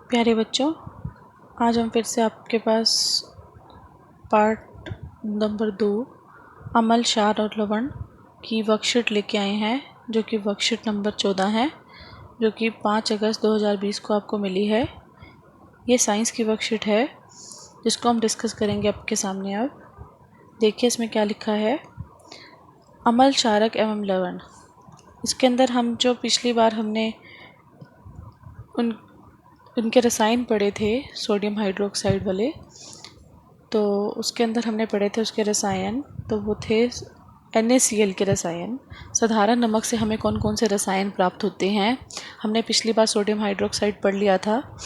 प्यारे बच्चों, आज हम फिर से आपके पास पार्ट नंबर 2 अम्ल, क्षार और लवण की वर्कशीट लेके आए हैं, जो कि वर्कशीट नंबर 14 है, जो कि 5 अगस्त 2020 को आपको मिली है। ये साइंस की वर्कशीट है जिसको हम डिस्कस करेंगे आपके सामने। अब देखिए इसमें क्या लिखा है। अम्ल, क्षारक एवं लवण। इसके अंदर हम जो पिछली बार हमने उनके रसायन पढ़े थे, सोडियम हाइड्रोक्साइड वाले, तो उसके अंदर हमने पढ़े थे उसके रसायन। तो वो थे NaCl के रसायन। साधारण नमक से हमें कौन कौन से रसायन प्राप्त होते हैं, हमने पिछली बार सोडियम हाइड्रोक्साइड पढ़ लिया था।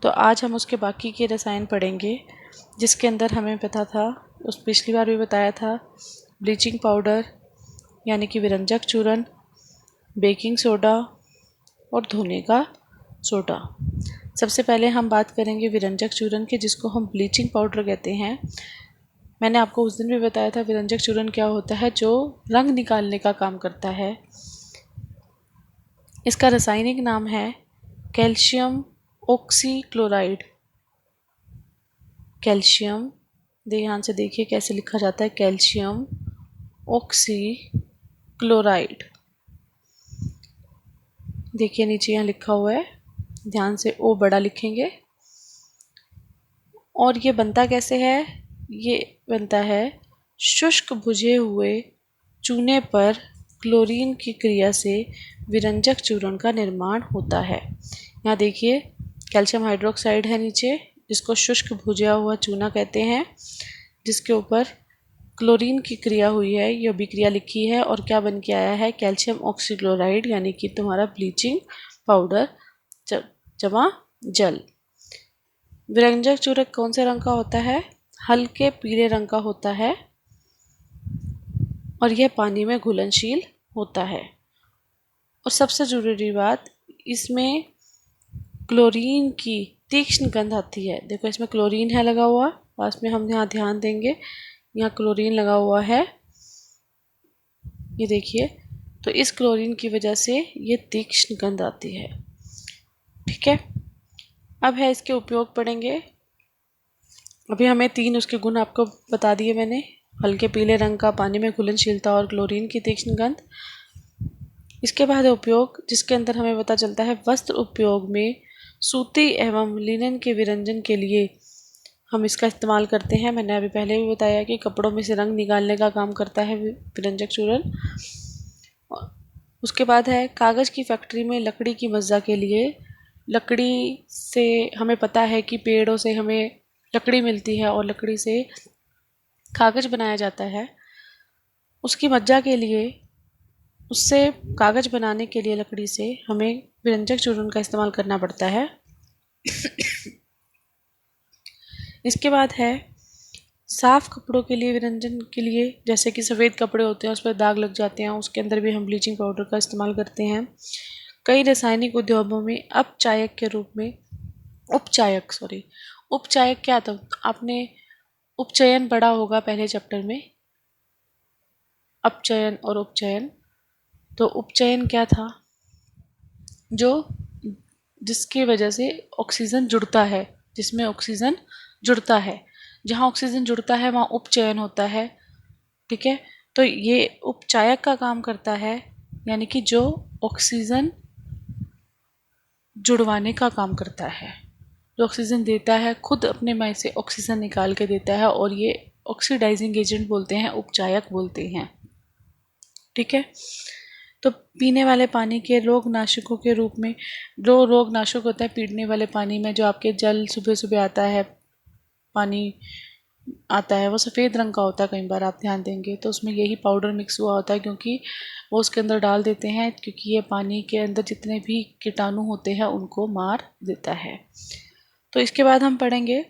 तो आज हम उसके बाकी के रसायन पढ़ेंगे, जिसके अंदर हमें पता था, उस पिछली बार भी बताया था, ब्लीचिंग पाउडर यानी कि विरंजक चूर्ण, बेकिंग सोडा और धोने का सोडा। सबसे पहले हम बात करेंगे विरंजक चूर्ण की, जिसको हम ब्लीचिंग पाउडर कहते हैं। मैंने आपको उस दिन भी बताया था विरंजक चूर्ण क्या होता है, जो रंग निकालने का काम करता है। इसका रासायनिक नाम है कैल्शियम ऑक्सीक्लोराइड। कैल्शियम, ध्यान से देखिए कैसे लिखा जाता है, कैल्शियम ऑक्सीक्लोराइड। देखिए नीचे यहाँ लिखा हुआ है, ध्यान से ओ बड़ा लिखेंगे। और ये बनता कैसे है? ये बनता है शुष्क भुजे हुए चूने पर क्लोरीन की क्रिया से विरंजक चूर्ण का निर्माण होता है। यहाँ देखिए कैल्शियम हाइड्रोक्साइड है नीचे, जिसको शुष्क भुजा हुआ चूना कहते हैं, जिसके ऊपर क्लोरीन की क्रिया हुई है, ये अभिक्रिया लिखी है, और क्या बन के आया है, कैल्शियम ऑक्सीक्लोराइड, यानी कि तुम्हारा ब्लीचिंग पाउडर जमा जल। विरंजक चूर्ण कौन से रंग का होता है? हल्के पीले रंग का होता है, और यह पानी में घुलनशील होता है। और सबसे जरूरी बात, इसमें क्लोरीन की तीक्ष्ण गंध आती है। देखो इसमें क्लोरीन है लगा हुआ, पास में हम यहाँ ध्यान देंगे, यहाँ क्लोरीन लगा हुआ है, ये देखिए। तो इस क्लोरीन की वजह से ये तीक्ष्ण गंध आती है। ठीक है, अब है इसके उपयोग पढ़ेंगे। अभी हमें 3 उसके गुण आपको बता दिए मैंने, हल्के पीले रंग का, पानी में घुलनशीलता और क्लोरीन की तीक्ष्ण गंध। इसके बाद है उपयोग, जिसके अंदर हमें पता चलता है वस्त्र उपयोग में सूती एवं लिनन के विरंजन के लिए हम इसका इस्तेमाल करते हैं। मैंने अभी पहले भी बताया कि कपड़ों में से रंग निकालने का काम करता है विरंजक चूर्ण। उसके बाद है कागज़ की फैक्ट्री में लकड़ी की मज्जा के लिए। लकड़ी से हमें पता है कि पेड़ों से हमें लकड़ी मिलती है और लकड़ी से कागज़ बनाया जाता है। उसकी मज्जा के लिए, उससे कागज़ बनाने के लिए लकड़ी से हमें विरंजक चूर्ण का इस्तेमाल करना पड़ता है। इसके बाद है साफ कपड़ों के लिए, विरंजन के लिए, जैसे कि सफ़ेद कपड़े होते हैं उस पर दाग लग जाते हैं, उसके अंदर भी हम ब्लीचिंग पाउडर का इस्तेमाल करते हैं। कई रासायनिक उद्योगों में अपचायक के रूप में उपचायक क्या था? आपने उपचयन पढ़ा होगा पहले चैप्टर में, अपचयन और उपचयन। तो उपचयन क्या था? जिसकी वजह से ऑक्सीजन जुड़ता है, जिसमें ऑक्सीजन जुड़ता है, जहाँ ऑक्सीजन जुड़ता है वहाँ उपचयन होता है। ठीक है, तो ये उपचायक का काम करता है, यानी कि जो ऑक्सीजन जुड़वाने का काम करता है, जो ऑक्सीजन देता है, खुद अपने में से ऑक्सीजन निकाल के देता है, और ये ऑक्सीडाइजिंग एजेंट बोलते हैं, उपचायक बोलते हैं। ठीक है, तो पीने वाले पानी के रोगनाशकों के रूप में, जो रोगनाशक होता है पीने वाले पानी में, जो आपके जल सुबह सुबह आता है, पानी आता है, वो सफ़ेद रंग का होता है। कई बार आप ध्यान देंगे तो उसमें यही पाउडर मिक्स हुआ होता है, क्योंकि वो उसके अंदर डाल देते हैं, क्योंकि ये पानी के अंदर जितने भी कीटाणु होते हैं उनको मार देता है। तो इसके बाद हम पढ़ेंगे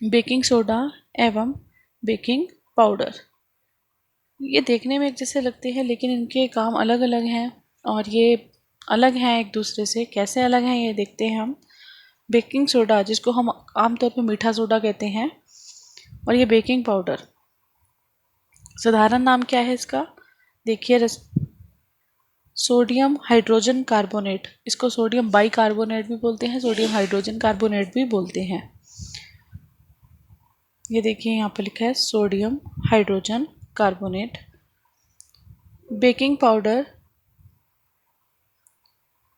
बेकिंग सोडा एवं बेकिंग पाउडर। ये देखने में एक जैसे लगते हैं, लेकिन इनके काम अलग अलग हैं, और ये अलग हैं एक दूसरे से। कैसे अलग हैं ये देखते हैं हम। बेकिंग सोडा, जिसको हम आमतौर पर मीठा सोडा कहते हैं, और ये बेकिंग पाउडर, साधारण नाम क्या है इसका? देखिए सोडियम हाइड्रोजन कार्बोनेट, इसको सोडियम बाइकार्बोनेट भी बोलते हैं, सोडियम हाइड्रोजन कार्बोनेट भी बोलते हैं। ये देखिए यहाँ पर लिखा है sodium hydrogen carbonate. Baking powder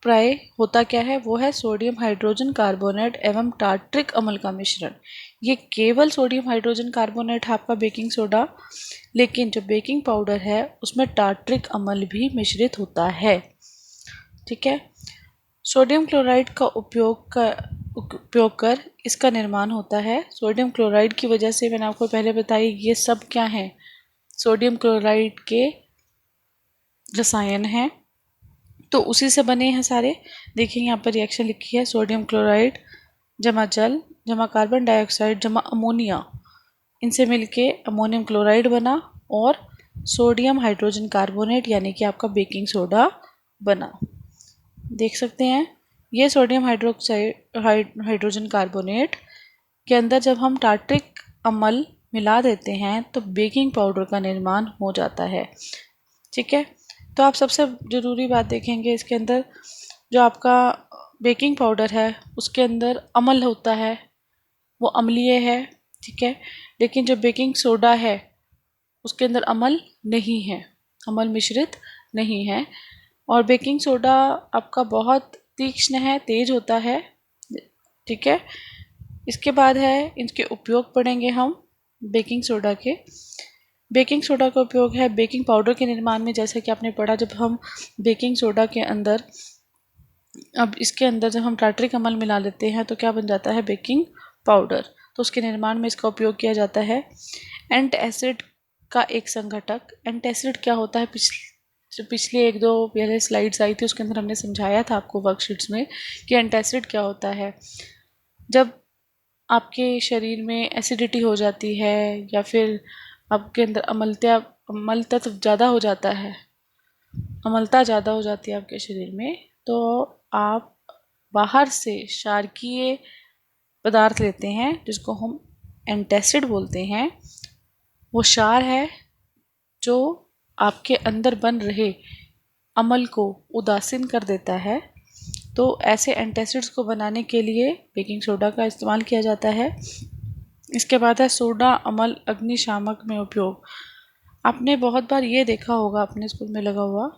प्राय होता क्या है, वो है सोडियम हाइड्रोजन कार्बोनेट एवं टार्ट्रिक अम्ल का मिश्रण। ये केवल सोडियम हाइड्रोजन कार्बोनेट है आपका बेकिंग सोडा, लेकिन जो बेकिंग पाउडर है उसमें टार्ट्रिक अम्ल भी मिश्रित होता है। ठीक है। सोडियम क्लोराइड का उपयोग कर इसका निर्माण होता है। सोडियम क्लोराइड की वजह से, मैंने आपको पहले बताई, ये सब क्या है, सोडियम क्लोराइड के रसायन हैं, तो उसी से बने हैं सारे। देखिए यहाँ पर रिएक्शन लिखी है, सोडियम क्लोराइड जमा जल जमा कार्बन डाइऑक्साइड जमा अमोनिया, इनसे मिलके अमोनियम क्लोराइड बना और सोडियम हाइड्रोजन कार्बोनेट यानी कि आपका बेकिंग सोडा बना। देख सकते हैं, ये सोडियम हाइड्रोजन कार्बोनेट के अंदर जब हम टार्ट्रिक अम्ल मिला देते हैं तो बेकिंग पाउडर का निर्माण हो जाता है। ठीक है। तो आप सबसे ज़रूरी बात देखेंगे, इसके अंदर जो आपका बेकिंग पाउडर है उसके अंदर अम्ल होता है, वो अम्लीय है। ठीक है। लेकिन जो बेकिंग सोडा है उसके अंदर अम्ल नहीं है, अम्ल मिश्रित नहीं है। और बेकिंग सोडा आपका बहुत तीक्ष्ण है, तेज होता है। ठीक है। इसके बाद है, इनके उपयोग पढ़ेंगे हम बेकिंग सोडा के। बेकिंग सोडा का उपयोग है बेकिंग पाउडर के निर्माण में। जैसे कि आपने पढ़ा, जब हम बेकिंग सोडा के अंदर, अब इसके अंदर जब हम टार्ट्रिक अम्ल मिला लेते हैं तो क्या बन जाता है, बेकिंग पाउडर। तो उसके निर्माण में इसका उपयोग किया जाता है। एंटासिड का एक संघटक। एंटासिड क्या होता है, पिछले एक दो पहले स्लाइड्स आई थी उसके अंदर हमने समझाया था आपको वर्कशीट्स में कि एंटासिड क्या होता है। जब आपके शरीर में एसिडिटी हो जाती है या फिर आपके अंदर अम्ल तत्व ज़्यादा हो जाता है, अम्लता ज़्यादा हो जाती है आपके शरीर में, तो आप बाहर से क्षारकीय पदार्थ लेते हैं जिसको हम एंटासिड बोलते हैं। वो क्षार है जो आपके अंदर बन रहे अम्ल को उदासीन कर देता है। तो ऐसे एंटासिड्स को बनाने के लिए बेकिंग सोडा का इस्तेमाल किया जाता है। इसके बाद है सोडा अम्ल अग्निशामक में उपयोग। आपने बहुत बार ये देखा होगा अपने स्कूल में लगा हुआ,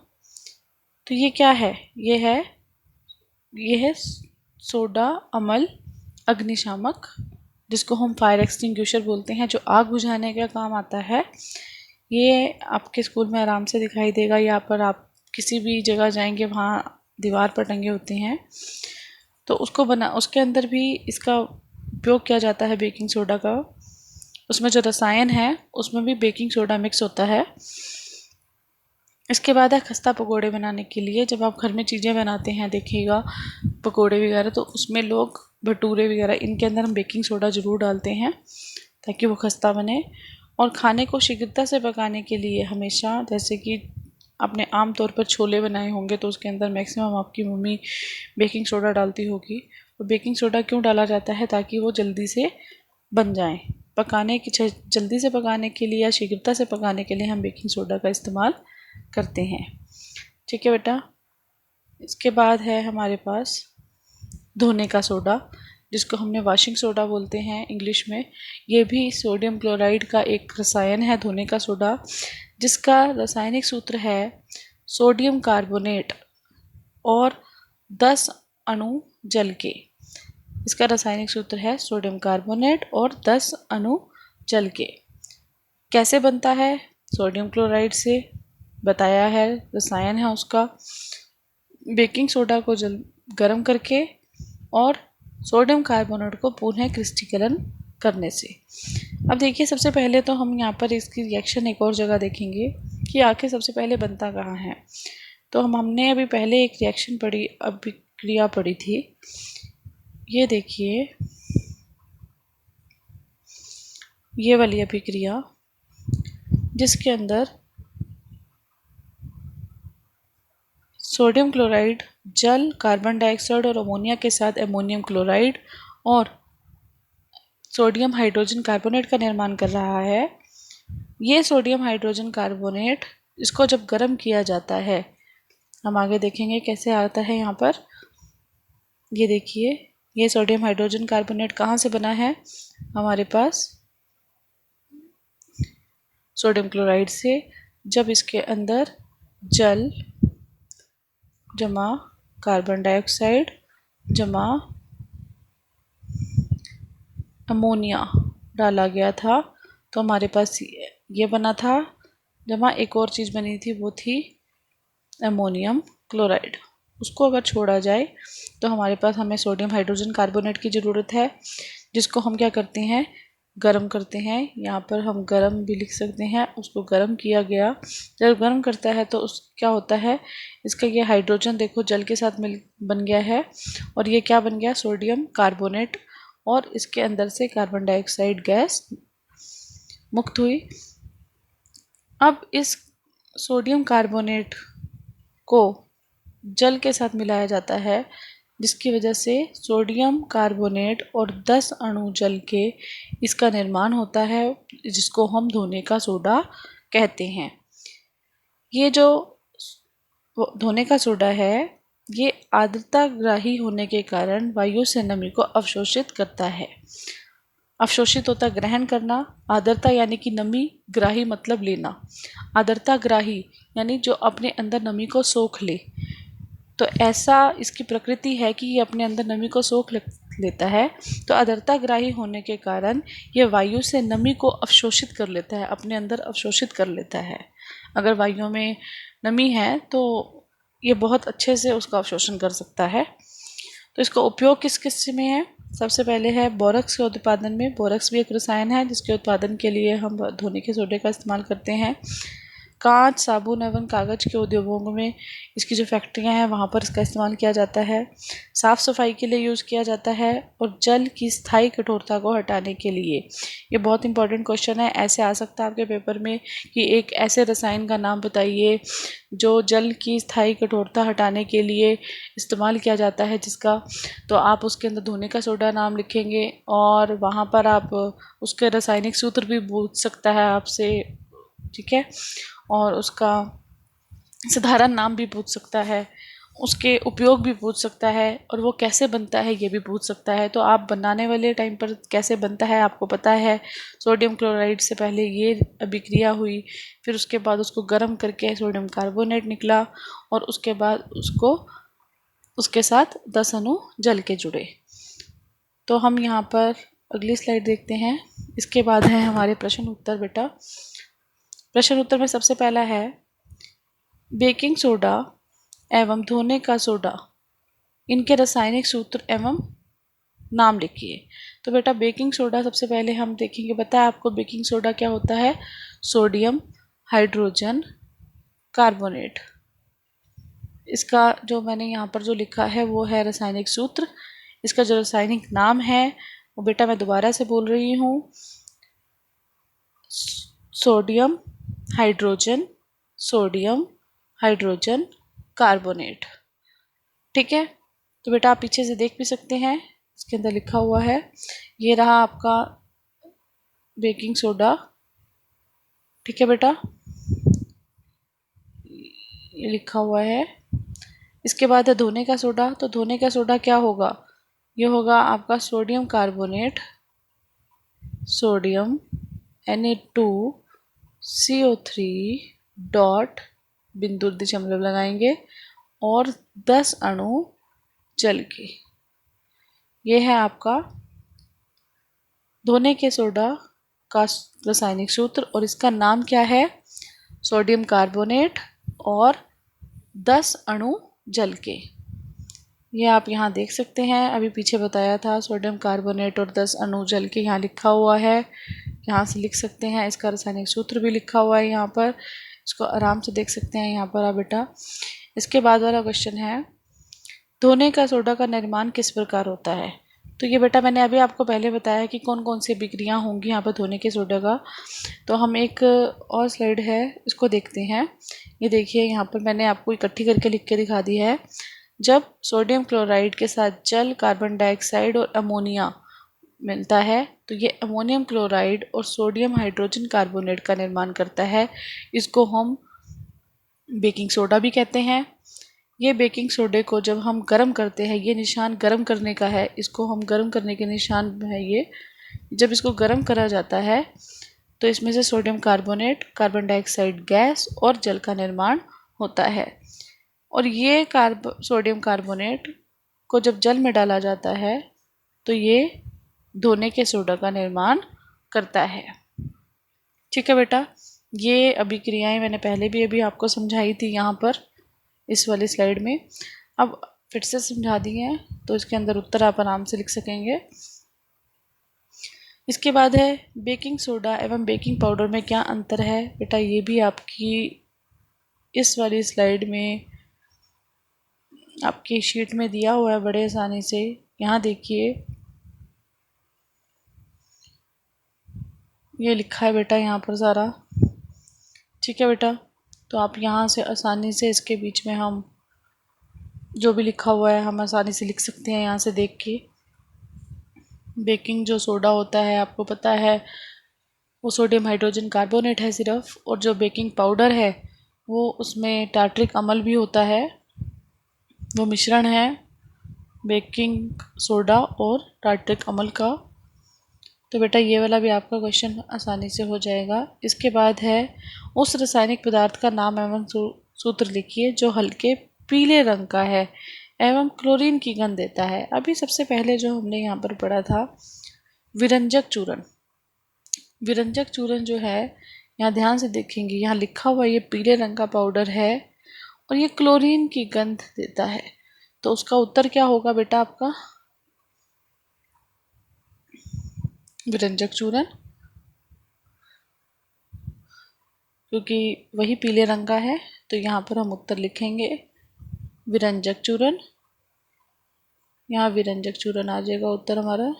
तो ये क्या है, ये है सोडा अम्ल अग्निशामक, जिसको हम फायर एक्सटिंग्विशर बोलते हैं, जो आग बुझाने का काम आता है। ये आपके स्कूल में आराम से दिखाई देगा, या पर आप किसी भी जगह जाएंगे वहाँ दीवार पर टंगे होते हैं। तो उसके अंदर भी इसका उपयोग किया जाता है बेकिंग सोडा का। उसमें जो रसायन है उसमें भी बेकिंग सोडा मिक्स होता है। इसके बाद है खस्ता पकोड़े बनाने के लिए। जब आप घर में चीज़ें बनाते हैं देखिएगा, पकोड़े वगैरह, तो उसमें लोग भटूरे वगैरह, इनके अंदर हम बेकिंग सोडा ज़रूर डालते हैं ताकि वो खस्ता बने। और खाने को शीघ्रता से पकाने के लिए हमेशा, जैसे कि आपने आम तौर पर छोले बनाए होंगे तो उसके अंदर मैक्सिमम आपकी मम्मी बेकिंग सोडा डालती होगी। तो बेकिंग सोडा क्यों डाला जाता है, ताकि वो जल्दी से बन जाएं। जल्दी से पकाने के लिए या शीघ्रता से पकाने के लिए हम बेकिंग सोडा का इस्तेमाल करते हैं। ठीक है बेटा। इसके बाद है हमारे पास धोने का सोडा, जिसको हमने वॉशिंग सोडा बोलते हैं इंग्लिश में। ये भी सोडियम क्लोराइड का एक रसायन है, धोने का सोडा, जिसका रासायनिक सूत्र है सोडियम कार्बोनेट और 10 अणु जल के। इसका रासायनिक सूत्र है सोडियम कार्बोनेट और 10 अणु जल के। कैसे बनता है, सोडियम क्लोराइड से बताया है, रसायन है उसका। बेकिंग सोडा को गर्म करके और सोडियम कार्बोनेट को पुनः क्रिस्टलीकरण करने से। अब देखिए, सबसे पहले तो हम यहाँ पर इसकी रिएक्शन एक और जगह देखेंगे कि आखिर सबसे पहले बनता कहाँ है। तो हमने अभी पहले एक रिएक्शन पढ़ी, अभिक्रिया पढ़ी थी। ये देखिए, ये वाली अभिक्रिया, जिसके अंदर सोडियम क्लोराइड जल, कार्बन डाइऑक्साइड और अमोनिया के साथ अमोनियम क्लोराइड और सोडियम हाइड्रोजन कार्बोनेट का निर्माण कर रहा है। ये सोडियम हाइड्रोजन कार्बोनेट, इसको जब गर्म किया जाता है हम आगे देखेंगे कैसे आता है यहाँ पर। ये देखिए, ये सोडियम हाइड्रोजन कार्बोनेट कहाँ से बना है, हमारे पास सोडियम क्लोराइड से। जब इसके अंदर जल जमा कार्बन डाइऑक्साइड जमा अमोनिया डाला गया था, तो हमारे पास ये बना था, जमा एक और चीज़ बनी थी, वो थी अमोनियम क्लोराइड। उसको अगर छोड़ा जाए तो हमारे पास हमें सोडियम हाइड्रोजन कार्बोनेट की ज़रूरत है, जिसको हम क्या करते हैं, गर्म करते हैं। यहाँ पर हम गर्म भी लिख सकते हैं, उसको गर्म किया गया। जब गर्म करता है तो उस क्या होता है, इसका ये हाइड्रोजन देखो जल के साथ मिल बन गया है, और ये क्या बन गया, सोडियम कार्बोनेट, और इसके अंदर से कार्बन डाइऑक्साइड गैस मुक्त हुई। अब इस सोडियम कार्बोनेट को जल के साथ मिलाया जाता है, जिसकी वजह से सोडियम कार्बोनेट और 10 अणु जल के इसका निर्माण होता है, जिसको हम धोने का सोडा कहते हैं। ये जो धोने का सोडा है, ये आर्द्रताग्राही होने के कारण वायु से नमी को अवशोषित करता है। अवशोषित होता ग्रहण करना, आर्द्रता यानी कि नमी, ग्राही मतलब लेना। आर्द्रताग्राही यानी जो अपने अंदर नमी को सोख ले। तो ऐसा इसकी प्रकृति है कि ये अपने अंदर नमी को सोख लेता है। तो आर्द्रताग्राही होने के कारण ये वायु से नमी को अवशोषित कर लेता है, अपने अंदर अवशोषित कर लेता है। अगर वायु में नमी है तो ये बहुत अच्छे से उसका अवशोषण कर सकता है। तो इसका उपयोग किस किस में है, सबसे पहले है बोरक्स के उत्पादन में। बोरक्स भी एक रसायन है जिसके उत्पादन के लिए हम धोने के सोडे का इस्तेमाल करते हैं। कांच, साबुन एवं कागज़ के उद्योगों में इसकी जो फैक्ट्रियां हैं वहाँ पर इसका इस्तेमाल किया जाता है। साफ़ सफाई के लिए यूज़ किया जाता है, और जल की स्थायी कठोरता को हटाने के लिए। ये बहुत इंपॉर्टेंट क्वेश्चन है, ऐसे आ सकता है आपके पेपर में कि एक ऐसे रसायन का नाम बताइए जो जल की स्थायी कठोरता हटाने के लिए इस्तेमाल किया जाता है, जिसका तो आप उसके अंदर धोने का सोडा नाम लिखेंगे, और वहाँ पर आप उसके रासायनिक सूत्र भी पूछ सकता है आपसे, ठीक है, और उसका साधारण नाम भी पूछ सकता है, उसके उपयोग भी पूछ सकता है, और वो कैसे बनता है ये भी पूछ सकता है। तो आप बनाने वाले टाइम पर कैसे बनता है आपको पता है। सोडियम क्लोराइड से पहले ये अभिक्रिया हुई, फिर उसके बाद उसको गर्म करके सोडियम कार्बोनेट निकला, और उसके बाद उसको उसके साथ 10 अणु जल के जुड़े। तो हम यहाँ पर अगली स्लाइड देखते हैं। इसके बाद है हमारे प्रश्न उत्तर। बेटा, प्रश्न उत्तर में सबसे पहला है, बेकिंग सोडा एवं धोने का सोडा, इनके रासायनिक सूत्र एवं नाम लिखिए। तो बेटा बेकिंग सोडा सबसे पहले हम देखेंगे। बताया आपको बेकिंग सोडा क्या होता है, सोडियम हाइड्रोजन कार्बोनेट। इसका जो मैंने यहाँ पर जो लिखा है वो है रासायनिक सूत्र। इसका जो रासायनिक नाम है वो बेटा मैं दोबारा से बोल रही हूँ, sodium hydrogen, sodium hydrogen carbonate. ठीक है, तो बेटा आप पीछे से देख भी सकते हैं, इसके अंदर लिखा हुआ है, ये रहा आपका बेकिंग सोडा। ठीक है बेटा, ये लिखा हुआ है। इसके बाद है धोने का सोडा। तो धोने का सोडा क्या होगा, ये होगा आपका sodium carbonate, sodium Na2CO3 dot बिंदु दशमलव लगाएंगे और 10 अणु जल के। ये है आपका धोने के सोडा का रासायनिक सूत्र, और इसका नाम क्या है, सोडियम कार्बोनेट और 10 अणु जल के। ये आप यहाँ देख सकते हैं, अभी पीछे बताया था सोडियम कार्बोनेट और 10 अणु जल के, यहाँ लिखा हुआ है, यहाँ से लिख सकते हैं। इसका रासायनिक सूत्र भी लिखा हुआ है यहाँ पर, इसको आराम से देख सकते हैं यहाँ पर आप बेटा। इसके बाद वाला क्वेश्चन है, धोने का सोडा का निर्माण किस प्रकार होता है। तो ये बेटा मैंने अभी आपको पहले बताया कि कौन कौन सी अभिक्रियाएं होंगी यहाँ पर धोने के सोडा का। तो हम एक और स्लाइड है इसको देखते हैं। ये देखिए यहाँ पर मैंने आपको इकट्ठी करके लिख के दिखा दी है। जब सोडियम क्लोराइड के साथ जल, कार्बन डाइऑक्साइड और अमोनिया मिलता है तो ये अमोनियम क्लोराइड और सोडियम हाइड्रोजन कार्बोनेट का निर्माण करता है। इसको हम बेकिंग सोडा भी कहते हैं। ये बेकिंग सोडे को जब हम गर्म करते हैं, ये निशान गर्म करने का है, इसको हम गर्म करने के निशान है ये। जब इसको गर्म करा जाता है तो इसमें से sodium carbonate, carbon dioxide gas और जल का निर्माण होता है। और ये सोडियम कार्बोनेट को जब जल में डाला जाता है तो ये धोने के सोडा का निर्माण करता है। ठीक है बेटा, ये अभिक्रियाएं मैंने पहले भी अभी आपको समझाई थी यहाँ पर इस वाली स्लाइड में। अब फिर से समझा दी है तो इसके अंदर उत्तर आप आराम से लिख सकेंगे। इसके बाद है बेकिंग सोडा एवं बेकिंग पाउडर में क्या अंतर है। बेटा ये भी आपकी इस वाली स्लाइड में आपकी शीट में दिया हुआ है बड़े आसानी से। यहाँ देखिए ये लिखा है बेटा यहाँ पर सारा। ठीक है बेटा, तो आप यहाँ से आसानी से इसके बीच में हम जो भी लिखा हुआ है हम आसानी से लिख सकते हैं यहाँ से देख के। बेकिंग जो सोडा होता है आपको पता है वो सोडियम हाइड्रोजन कार्बोनेट है सिर्फ, और जो बेकिंग पाउडर है वो उसमें टार्ट्रिक अम्ल भी होता है, वो मिश्रण है बेकिंग सोडा और टार्ट्रिक अम्ल का। तो बेटा ये वाला भी आपका क्वेश्चन आसानी से हो जाएगा। इसके बाद है उस रासायनिक पदार्थ का नाम एवं सूत्र लिखिए जो हल्के पीले रंग का है एवं क्लोरीन की गंध देता है। अभी सबसे पहले जो हमने यहाँ पर पढ़ा था विरंजक चूर्ण। विरंजक चूर्ण जो है यहाँ ध्यान से देखेंगे, यहाँ लिखा हुआ ये पीले रंग का पाउडर है और ये क्लोरीन की गंध देता है। तो उसका उत्तर क्या होगा बेटा आपका विरंजक चूर्ण, क्योंकि वही पीले रंग का है तो यहाँ पर हम उत्तर लिखेंगे विरंजक चूर्ण। यहाँ विरंजक चूर्ण आ जाएगा उत्तर हमारा।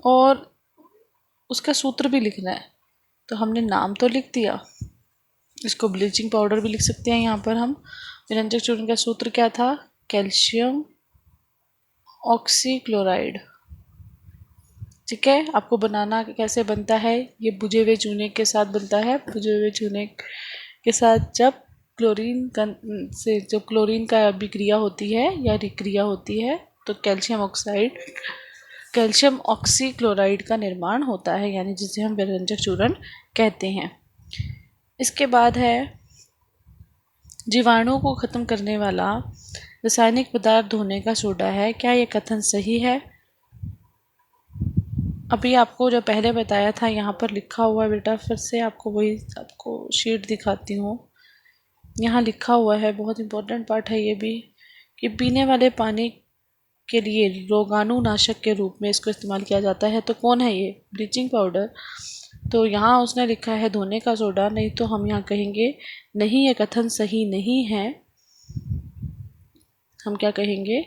और उसका सूत्र भी लिखना है, तो हमने नाम तो लिख दिया, इसको ब्लीचिंग पाउडर भी लिख सकते हैं यहाँ पर हम। विरंजक चूर्ण का सूत्र क्या था, कैल्शियम ऑक्सीक्लोराइड। ठीक है, आपको बनाना कैसे बनता है, ये बुझे हुए चूने के साथ बनता है। बुझे हुए चूने के साथ जब क्लोरीन का अभिक्रिया होती है या रिक्रिया होती है तो कैल्शियम ऑक्सीक्लोराइड का निर्माण होता है, यानी जिसे हम विरंजक चूर्ण कहते हैं। इसके बाद है जीवाणुओं को ख़त्म करने वाला रासायनिक पदार्थ धोने का सोडा है। क्या ये कथन सही है। अभी आपको जो पहले बताया था यहाँ पर लिखा हुआ है बेटा, फिर से आपको वही आपको शीट दिखाती हूँ। यहाँ लिखा हुआ है, बहुत इम्पोर्टेंट पार्ट है ये भी, कि पीने वाले पानी के लिए रोगाणुनाशक के रूप में इसको इस्तेमाल किया जाता है। तो कौन है ये, ब्लीचिंग पाउडर। तो यहाँ उसने लिखा है धोने का सोडा, नहीं तो हम यहाँ कहेंगे नहीं ये कथन सही नहीं है। हम क्या कहेंगे,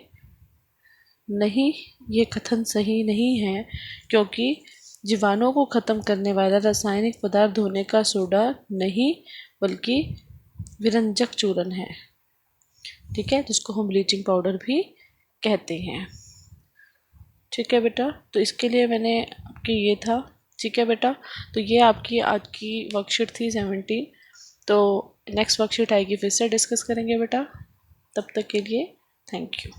नहीं ये कथन सही नहीं है, क्योंकि जीवाणुओं को ख़त्म करने वाला रासायनिक पदार्थ धोने का सोडा नहीं बल्कि विरंजक चूर्ण है। ठीक है, जिसको हम ब्लीचिंग पाउडर भी कहते हैं। ठीक है बेटा, तो इसके लिए मैंने आपकी ये था। ठीक है बेटा, तो ये आपकी आज की वर्कशीट थी 17। तो नेक्स्ट वर्कशीट आएगी फिर से डिस्कस करेंगे बेटा। तब तक के लिए थैंक यू।